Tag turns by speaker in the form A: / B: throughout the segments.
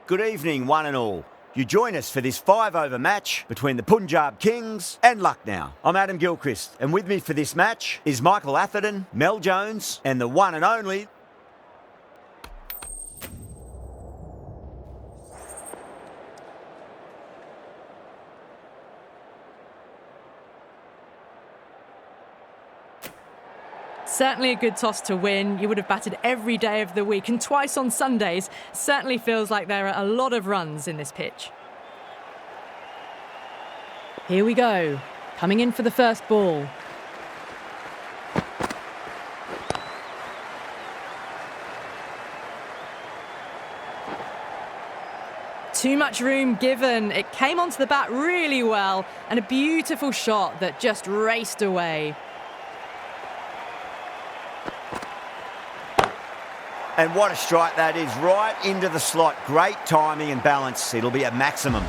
A: Good evening, one and all. You join us for this 5-over match between the Punjab Kings and Lucknow. I'm Adam Gilchrist, and with me for this match is Michael Atherton, Mel Jones, and the one and only...
B: Certainly a good toss to win. You would have batted every day of the week and twice on Sundays. Certainly feels like there are a lot of runs in this pitch. Here we go. Coming in for the first ball. Too much room given. It came onto the bat really well, and a beautiful shot that just raced away.
A: And what a strike that is, right into the slot. Great timing and balance. It'll be a maximum.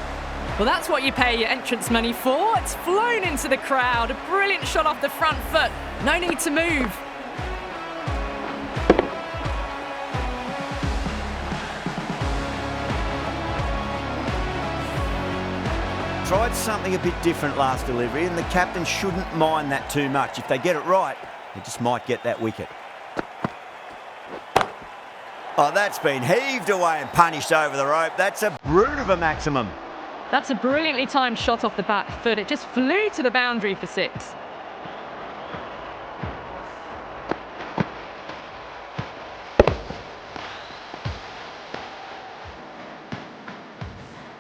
B: Well, that's what you pay your entrance money for. It's flown into the crowd. A brilliant shot off the front foot. No need to move.
A: Tried something a bit different last delivery, and the captain shouldn't mind that too much. If they get it right, they just might get that wicket. Oh, that's been heaved away and punished over the rope. That's a brute of a maximum.
B: That's a brilliantly timed shot off the back foot. It just flew to the boundary for 6.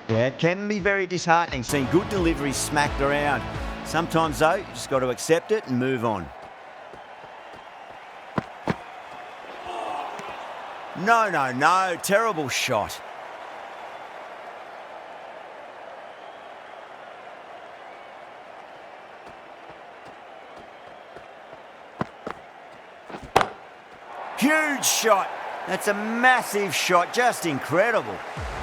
A: Yeah, it can be very disheartening seeing good deliveries smacked around. Sometimes, though, you just got to accept it and move on. No. Terrible shot. Huge shot. That's a massive shot. Just incredible.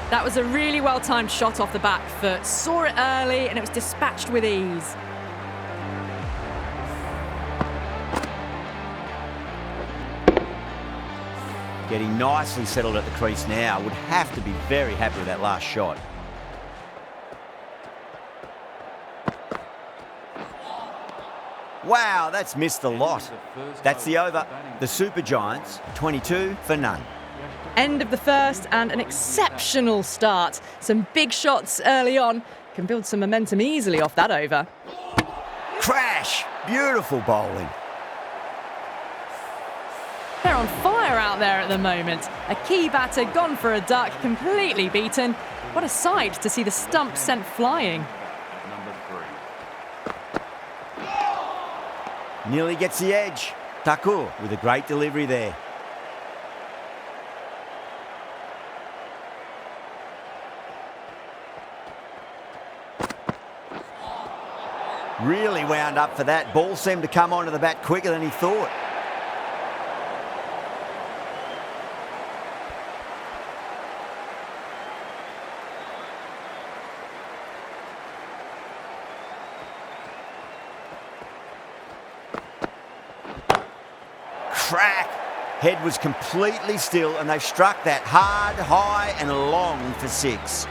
B: That was a really well-timed shot off the back foot. Saw it early and it was dispatched with ease.
A: Getting nicely settled at the crease now. Would have to be very happy with that last shot. Wow, that's missed the lot. That's the over. The Super Giants, 22 for none.
B: End of the first and an exceptional start. Some big shots early on. Can build some momentum easily off that over.
A: Crash! Beautiful bowling.
B: They're on fire out there at the moment. A key batter gone for a duck, completely beaten. What a sight to see the stump sent flying.
A: Nearly gets the edge. Thakur with a great delivery there. Really wound up for that. Ball seemed to come onto the bat quicker than he thought. Crack! Head was completely still and they've struck that hard, high and long for 6.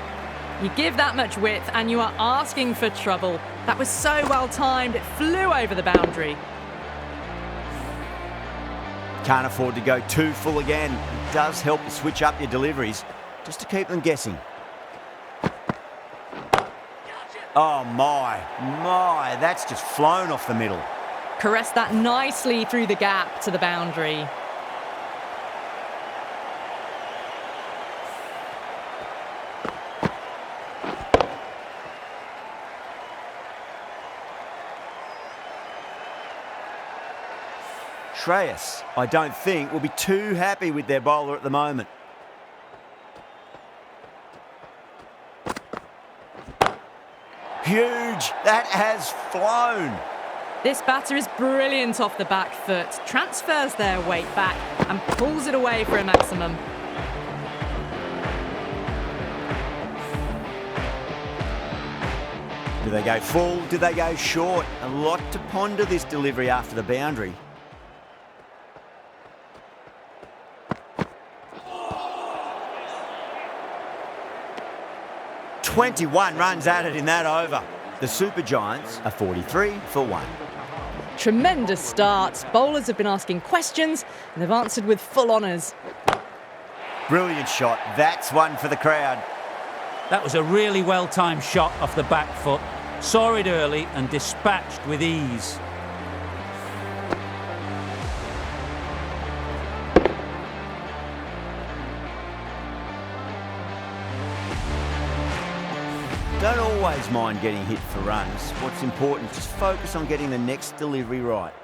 B: You give that much width and you are asking for trouble. That was so well timed, it flew over the boundary.
A: Can't afford to go too full again. It does help to switch up your deliveries just to keep them guessing. Oh my, that's just flown off the middle.
B: Caressed that nicely through the gap to the boundary.
A: Shreyas, I don't think, will be too happy with their bowler at the moment. Huge! That has flown!
B: This batter is brilliant off the back foot, transfers their weight back and pulls it away for a maximum.
A: Do they go full? Do they go short? A lot to ponder this delivery after the boundary. 21 runs added in that over. The Super Giants are 43 for 1.
B: Tremendous start. Bowlers have been asking questions and they've answered with full honours.
A: Brilliant shot. That's one for the crowd.
C: That was a really well-timed shot off the back foot. Saw it early and dispatched with ease.
A: Don't always mind getting hit for runs. What's important, just focus on getting the next delivery right.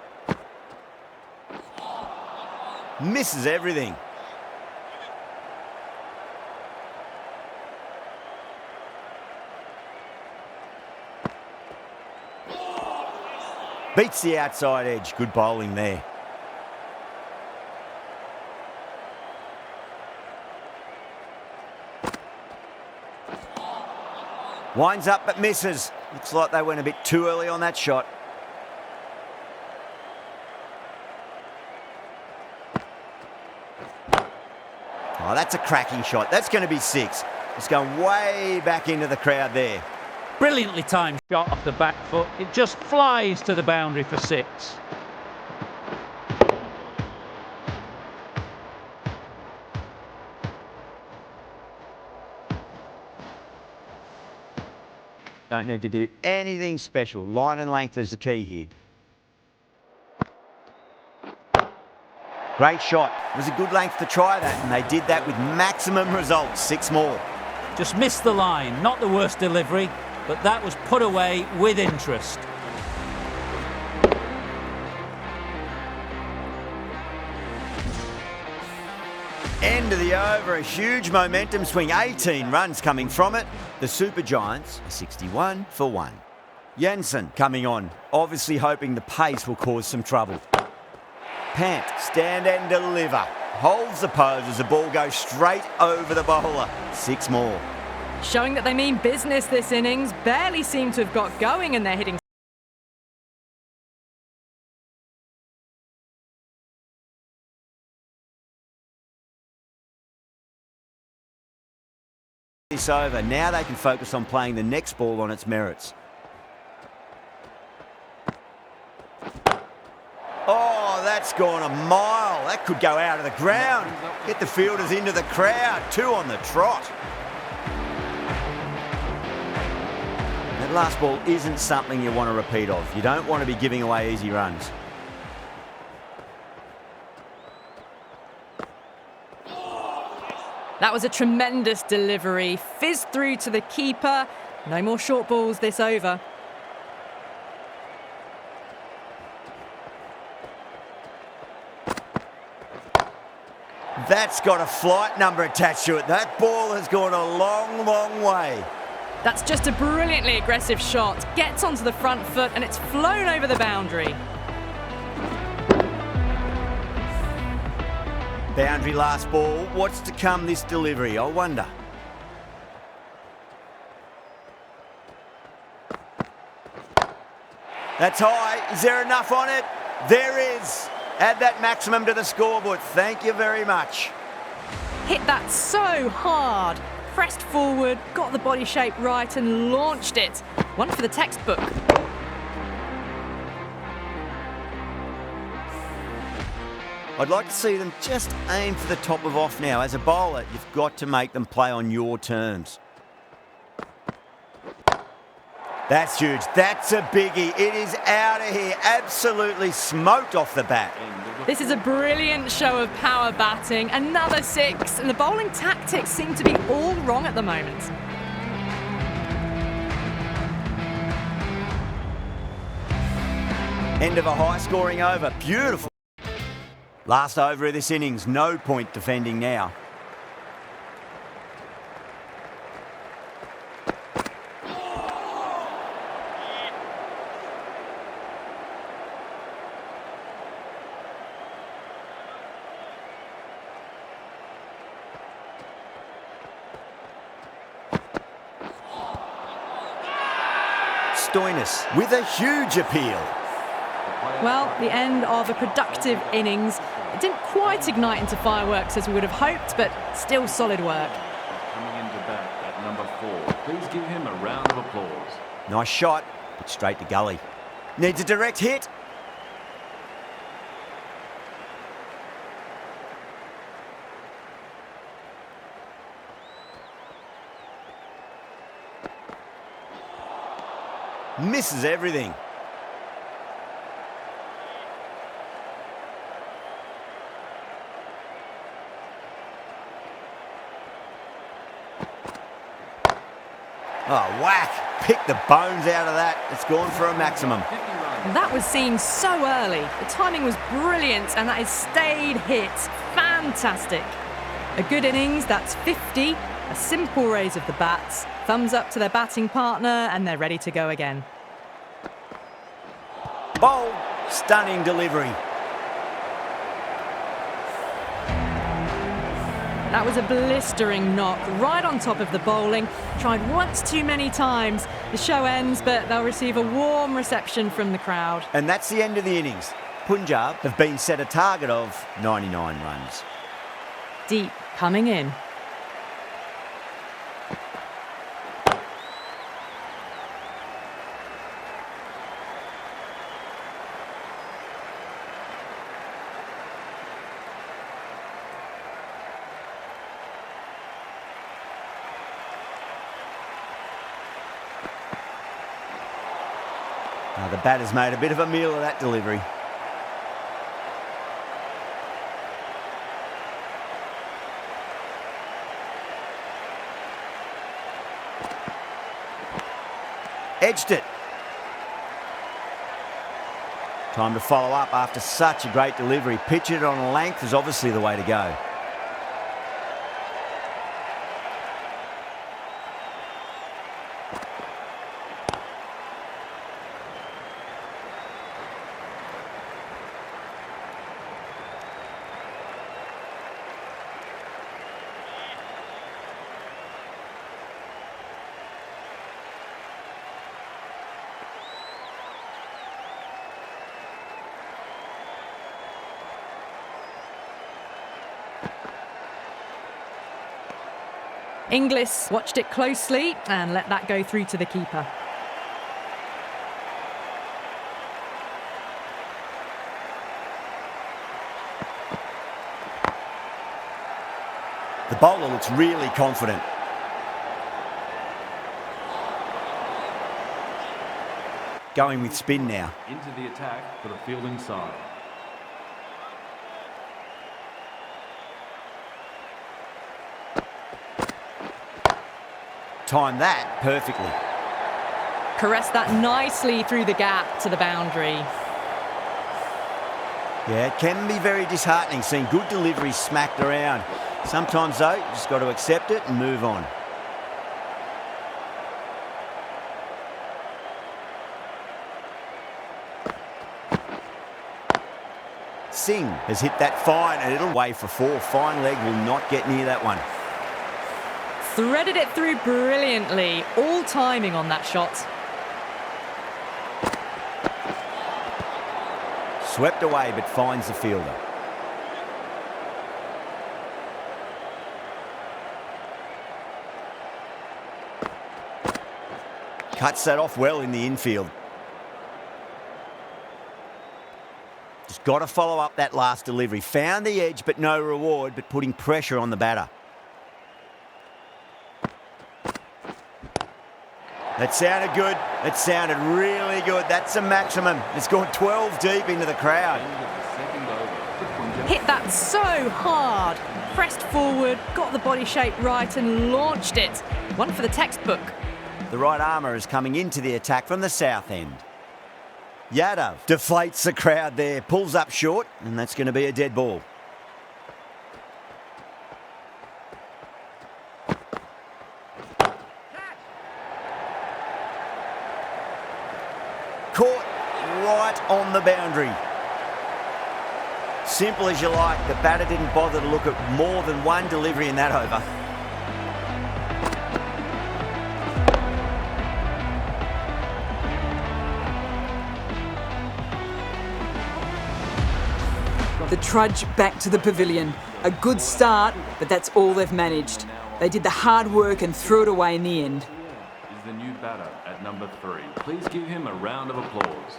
A: Misses everything. Beats the outside edge. Good bowling there. Winds up but misses. Looks like they went a bit too early on that shot. Oh, that's a cracking shot. That's going to be 6. It's going way back into the crowd there.
C: Brilliantly timed shot off the back foot. It just flies to the boundary for 6.
A: Don't need to do anything special. Line and length is the key here. Great shot. It was a good length to try that, and they did that with maximum results. 6 more.
C: Just missed the line. Not the worst delivery, but that was put away with interest.
A: End of the over, a huge momentum swing, 18 runs coming from it. The Super Giants are 61 for 1. Jensen coming on, obviously hoping the pace will cause some trouble. Pant, stand and deliver. Holds the pose as the ball goes straight over the bowler. 6 more.
B: Showing that they mean business this innings. Barely seem to have got going and they're hitting
A: this over. Now they can focus on playing the next ball on its merits. Oh, that's gone a mile. That could go out of the ground. Get the fielders into the crowd. 2 on the trot. That last ball isn't something you want to repeat of. You don't want to be giving away easy runs.
B: That was a tremendous delivery. Fizzed through to the keeper. No more short balls this over.
A: That's got a flight number attached to it. That ball has gone a long, long way.
B: That's just a brilliantly aggressive shot. Gets onto the front foot and it's flown over the boundary.
A: Boundary last ball. What's to come this delivery, I wonder. That's high. Is there enough on it? There is. Add that maximum to the scoreboard. Thank you very much.
B: Hit that so hard. Pressed forward, got the body shape right and launched it. One for the textbook.
A: I'd like to see them just aim for the top of off now. As a bowler, you've got to make them play on your terms. That's huge. That's a biggie. It is out of here. Absolutely smoked off the bat.
B: This is a brilliant show of power batting. Another 6, and the bowling tactics seem to be all wrong at the moment.
A: End of a high-scoring over. Beautiful. Last over of this innings. No point defending now. Stoinis with a huge appeal.
B: Well, the end of a productive innings. It didn't quite ignite into fireworks as we would have hoped, but still solid work.
D: Coming into bat at number 4. Please give him a round of applause.
A: Nice shot, but straight to gully. Needs a direct hit. Misses everything. Oh, whack. Pick the bones out of that. It's gone for a maximum.
B: That was seen so early. The timing was brilliant and that has stayed hit. Fantastic. A good innings, that's 50. A simple raise of the bats. Thumbs up to their batting partner and they're ready to go again.
A: Bold, stunning delivery.
B: That was a blistering knock right on top of the bowling. Tried once too many times. The show ends, but they'll receive a warm reception from the crowd.
A: And that's the end of the innings. Punjab have been set a target of 99 runs.
B: Deep coming in.
A: The batter's made a bit of a meal of that delivery. Edged it. Time to follow up after such a great delivery. Pitch it on a length is obviously the way to go.
B: Inglis watched it closely and let that go through to the keeper.
A: The bowler looks really confident. Going with spin now.
D: Into the attack for the fielding side.
A: Timed that perfectly.
B: Caressed that nicely through the gap to the boundary.
A: Yeah, it can be very disheartening seeing good deliveries smacked around. Sometimes, though, you just got to accept it and move on. Singh has hit that fine and it'll weigh for 4. Fine leg will not get near that one.
B: Threaded it through brilliantly. All timing on that shot.
A: Swept away but finds the fielder. Cuts that off well in the infield. Just got to follow up that last delivery. Found the edge but no reward, but putting pressure on the batter. That sounded good. That sounded really good. That's a maximum. It's gone 12 deep into the crowd.
B: Hit that so hard. Pressed forward, got the body shape right and launched it. One for the textbook.
A: The right armour is coming into the attack from the south end. Yadav deflates the crowd there, pulls up short, and that's going to be a dead ball. Caught right on the boundary. Simple as you like, the batter didn't bother to look at more than one delivery in that over.
E: The trudge back to the pavilion. A good start, but that's all they've managed. They did the hard work and threw it away in the end.
D: Is the new batter at number 3. Please give him a round of applause.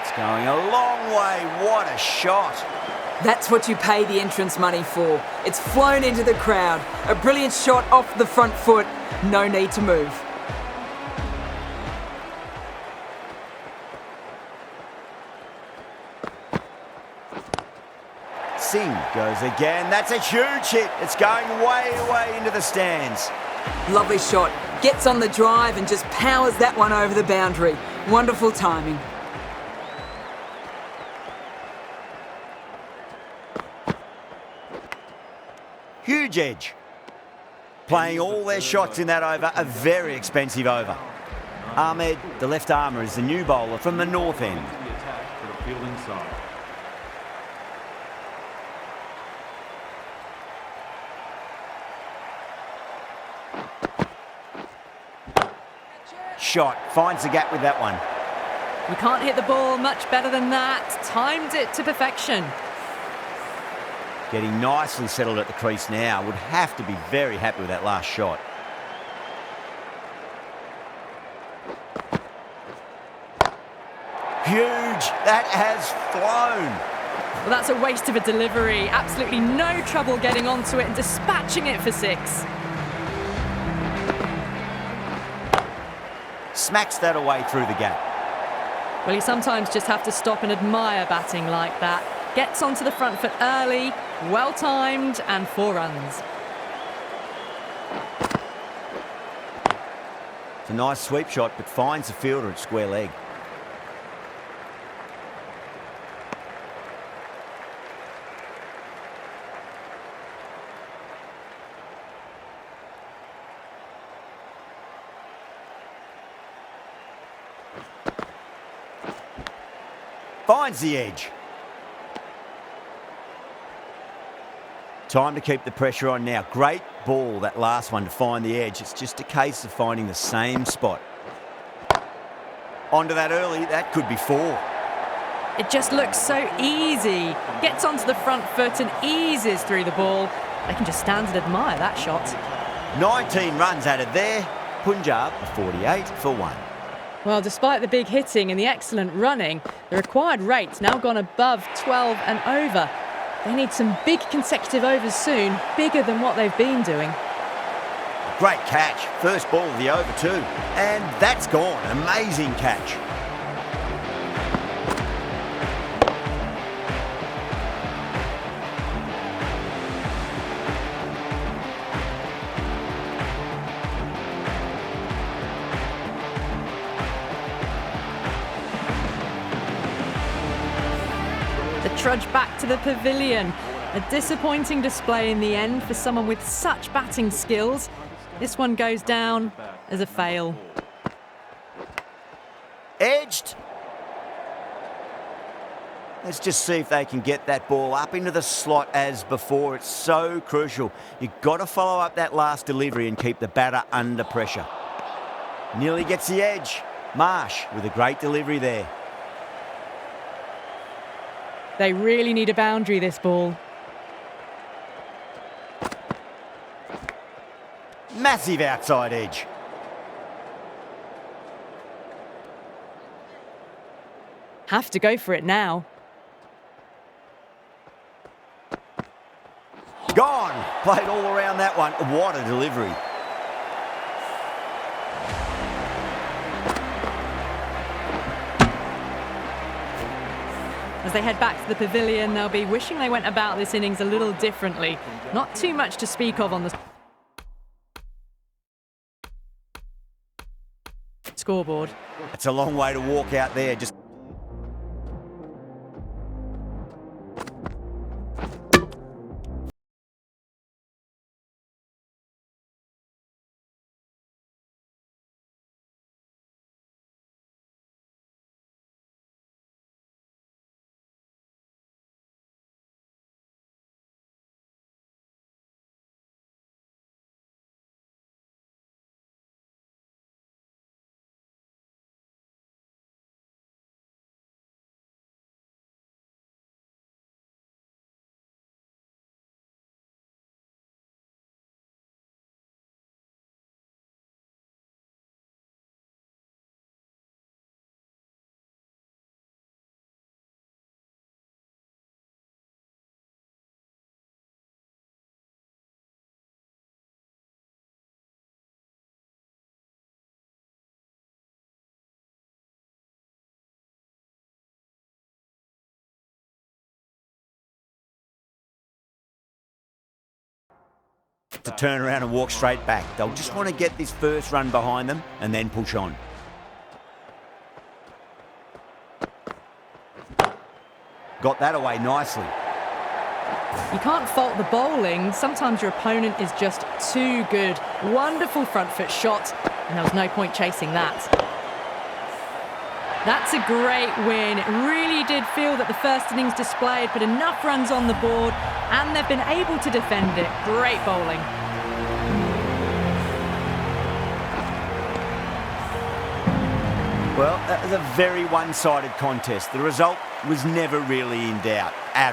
A: It's going a long way. What a shot.
E: That's what you pay the entrance money for. It's flown into the crowd. A brilliant shot off the front foot. No need to move.
A: Singh goes again. That's a huge hit. It's going way, way into the stands.
E: Lovely shot. Gets on the drive and just powers that one over the boundary. Wonderful timing.
A: Huge edge. Playing all their shots in that over, a very expensive over. Ahmed, the left armour, is the new bowler from the north end.
D: The attack for the fielding side.
A: Shot, finds the gap with that one.
B: You can't hit the ball much better than that. Timed it to perfection.
A: Getting nicely settled at the crease now. Would have to be very happy with that last shot. Huge. That has flown.
B: Well, that's a waste of a delivery. Absolutely no trouble getting onto it and dispatching it for 6.
A: Smacks that away through the gap.
B: Well, you sometimes just have to stop and admire batting like that. Gets onto the front foot early, well timed, and 4 runs.
A: It's a nice sweep shot, but finds the fielder at square leg. Finds the edge. Time to keep the pressure on now. Great ball, that last one, to find the edge. It's just a case of finding the same spot. Onto that early, that could be 4.
B: It just looks so easy. Gets onto the front foot and eases through the ball. They can just stand and admire that shot.
A: 19 runs added there. Punjab 48 for 1.
B: Well, despite the big hitting and the excellent running, the required rate's now gone above 12 and over. They need some big consecutive overs soon, bigger than what they've been doing.
A: Great catch. First ball of the over too. And that's gone. Amazing catch.
B: Trudge back to the pavilion. A disappointing display in the end for someone with such batting skills. This one goes down as a fail.
A: Edged. Let's just see if they can get that ball up into the slot as before. It's so crucial. You've got to follow up that last delivery and keep the batter under pressure. Nearly gets the edge. Marsh with a great delivery there.
B: They really need a boundary, this ball.
A: Massive outside edge.
B: Have to go for it now.
A: Gone. Played all around that one. What a delivery.
B: As they head back to the pavilion, they'll be wishing they went about this innings a little differently. Not too much to speak of on the scoreboard.
A: It's a long way to walk out there. Just to turn around and walk straight back. They'll just want to get this first run behind them and then push on. Got that away nicely.
B: You can't fault the bowling. Sometimes your opponent is just too good. Wonderful front foot shot, and there was no point chasing that. That's a great win. It really did feel that the first innings display had put enough runs on the board, and they've been able to defend it. Great bowling.
A: Well, that was a very one-sided contest. The result was never really in doubt at all.